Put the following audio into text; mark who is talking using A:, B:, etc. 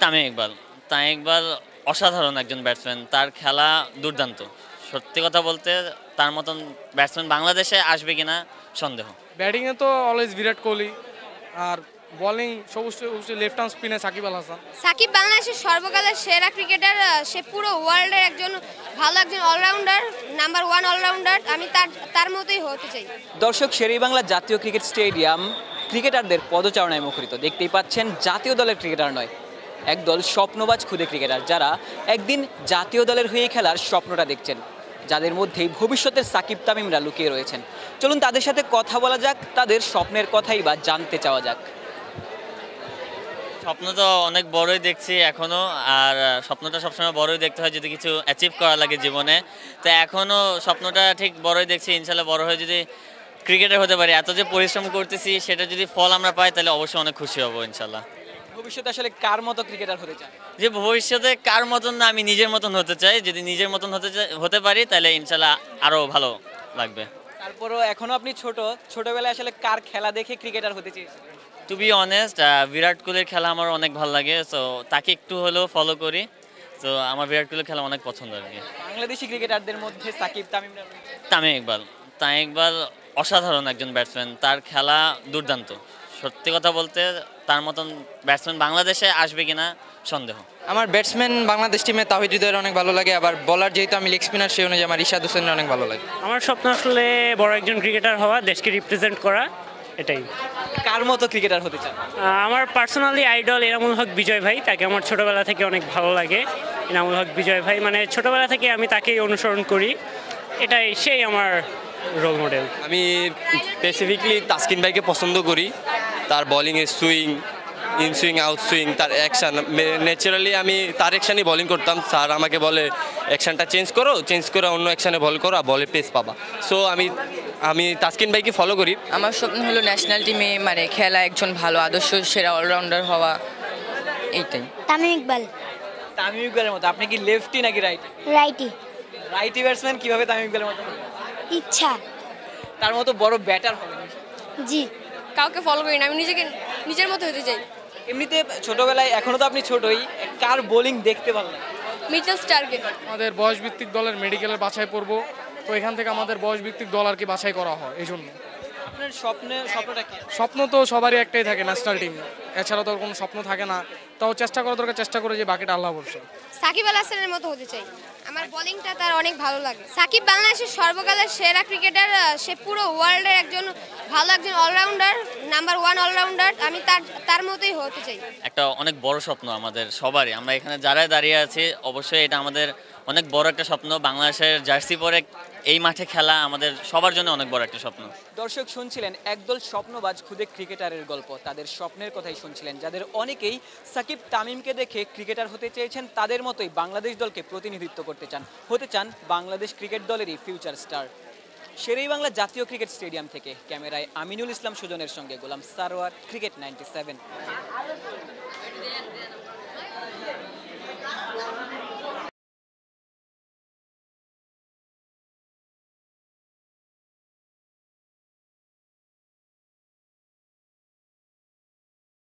A: তামিম ইকবাল। তামিম ইকবাল অসাধারণ একজন ব্যাটসম্যান, তার খেলা দুর্দান্ত। সত্যি কথা বলতে তার মতন ব্যাটসম্যান বাংলাদেশে আসবে কিনা সন্দেহ।
B: ব্যাটিংয়ে তো অলওয়েজ বিরাট কোহলি, আর বোলিং অবশ্যই লেফট আর্ম স্পিনে সাকিব আল হাসান।
C: সাকিব বাংলাদেশের সর্বকালের সেরা ক্রিকেটার, সে পুরো ওয়ার্ল্ডের একজন ভালো একজন অলরাউন্ডার, নাম্বার ওয়ান অলরাউন্ডার। আমি তার মতোই হতে চাই।
D: দর্শক, শেরেবাংলা জাতীয় ক্রিকেট স্টেডিয়াম ক্রিকেটারদের পদচারণায় মুখরিত। দেখতেই পাচ্ছেন, জাতীয় দলের ক্রিকেটার নয়, একদল স্বপ্নবাজ খুদে ক্রিকেটার, যারা একদিন জাতীয় দলের হয়ে খেলার স্বপ্নটা দেখছেন, যাদের মধ্যেই ভবিষ্যতের সাকিব তামিমরা লুকিয়ে রয়েছেন। চলুন তাদের সাথে কথা বলা যাক, তাদের স্বপ্নের কথাই বা জানতে চাওয়া যাক।
A: স্বপ্ন তো অনেক বড়ই দেখছি এখনও, আর স্বপ্নটা সবসময় বড়ই দেখতে হয় যদি কিছু অ্যাচিভ করা লাগে জীবনে। তো এখনও স্বপ্নটা ঠিক বড়ই দেখছি, ইনশাল্লাহ বড় হয়ে যদি ক্রিকেটার হতে পারি, এত যে পরিশ্রম করতেছি সেটা যদি ফল আমরা পাই তাহলে অবশ্যই অনেক খুশি হব ইনশাল্লাহ।
D: ভবিষ্যতে আসলে কার মতো ক্রিকেটার হতে চান?
A: যে ভবিষ্যতে কার মতন না, আমি নিজের মতন হতে চাই। যদি নিজের মতন হতে পারি তাহলে ইনশাল্লাহ আরও ভালো লাগবে।
D: তারপরও এখনো আপনি ছোটবেলায় আসলে কার খেলা দেখে ক্রিকেটার হতে চেয়েছেন?
A: টু বি অনেস্ট, বিরাট কোহলির খেলা আমার অনেক ভালো লাগে, সো তাকে একটু হলেও ফলো করি। তো আমার বিরাট কোহলির খেলা অনেক পছন্দ আর কি।
D: বাংলাদেশি ক্রিকেটারদের মধ্যে সাকিব তামিম
A: তামিম ইকবাল। তামিম ইকবাল অসাধারণ একজন ব্যাটসম্যান, তার খেলা দুর্দান্ত। সত্যি কথা বলতে তার মতন ব্যাটসম্যান বাংলাদেশে আসবে কিনা সন্দেহ।
E: আমার ব্যাটসম্যান বাংলাদেশ টিমে তাহিদ হৃদয়ের অনেক ভালো লাগে, আবার বলার যেহেতু আমি লেগ স্পিনার, সেই অনুযায়ী আমার ইশাদ হোসেনের অনেক ভালো লাগে।
F: আমার স্বপ্ন আসলে বড় একজন ক্রিকেটার হওয়া, দেশকে রিপ্রেজেন্ট করা, এটাই।
D: কার মতো ক্রিকেটার হতে চান?
F: আমার পার্সোনালি আইডল এনামুল হক বিজয় ভাই, তাকে আমার ছোটোবেলা থেকে অনেক ভালো লাগে। এনামুল হক বিজয় ভাই, মানে ছোটোবেলা থেকে আমি তাকেই অনুসরণ করি, এটাই সেই আমার রোল মডেল।
G: আমি স্পেসিফিকলি তাসকিন ভাইকে পছন্দ করি, তার বোলিংয়ের swing, in swing out swing, তার অ্যাকশান। ন্যাচারালি আমি তার অ্যাকশানই বোলিং করতাম। স্যার আমাকে বলে অ্যাকশানটা চেঞ্জ করে অন্য অ্যাকশানে বল করো, আর বলে পেস পাবা। সো আমি তাসকিন ভাইকে ফলো করি।
H: আমার স্বপ্ন হলো ন্যাশনাল টিমে মানে খেলা একজন ভালো আদর্শ সেরা অলরাউন্ডার হওয়া, এইটাই।
C: তামিম ইকবাল।
D: তামিম ইকবালের মতো? আপনি কি লেফটি নাকি রাইটি? Righty batsman. কিভাবে তামিম ইকবালের মতো?
C: ইচ্ছা।
D: তার মতো বড় ব্যাটার হবে?
C: জি। কাউকে ফলো করি না, আমি নিজের মতো হতে চাই।
D: এমনিতে ছোটবেলায়, এখনো তো আপনি ছোটই, কার বোলিং দেখতে ভালো লাগে?
C: মিচেল স্টার্কের।
B: আমাদের বয়সভিত্তিক দলের মেডিকেলের বাছাই পড়ব, তো এখান থেকে আমাদের বয়সভিত্তিক দল আর কি বাছাই করা হয়। এই জন্য
D: আপনার স্বপ্নটা কি?
B: স্বপ্ন তো সবারই একটাই থাকে, ন্যাশনাল টিম। এছাড়া তো কোনো স্বপ্ন থাকে না, তাও চেষ্টা করা দরকার, চেষ্টা করে যে বাকিটা আল্লাহ ভরসা।
C: সাকিব আল হাসানের মতো হতে চাই, আমার বোলিংটা তার অনেক ভালো লাগে। সাকিব বাংলাদেশের সর্বকালের সেরা ক্রিকেটার, সে পুরো ওয়ার্ল্ডের একজন ভালো একজন অলরাউন্ডার, নাম্বার ওয়ান অলরাউন্ডার। আমি তার মতোই হতে চাই।
A: একটা অনেক বড় স্বপ্ন আমাদের সবারই, আমরা এখানে যারাই দাঁড়িয়ে আছি অবশ্যই এটা আমাদের অনেক বড় একটা স্বপ্ন। বাংলাদেশের জার্সি পরে এই মাঠে খেলা আমাদের সবার জন্য অনেক বড় একটা স্বপ্ন।
D: দর্শক, শুনছিলেন একদল স্বপ্নবাজ খুদে ক্রিকেটারের গল্প, তাদের স্বপ্নের কথাই শুনছিলেন, যাদের অনেকেই সাকিব তামিমকে দেখে ক্রিকেটার হতে চেয়েছেন। তাদের মতোই বাংলাদেশ দলকে প্রতিনিধিত্ব করতে চান, হতে চান বাংলাদেশ ক্রিকেট দলেরই ফিউচার স্টার। শেরেবাংলা জাতীয় ক্রিকেট স্টেডিয়াম থেকে ক্যামেরায় আমিনুল ইসলাম সুজনের সঙ্গে গোলাম সারোয়ার, ক্রিকেট 97।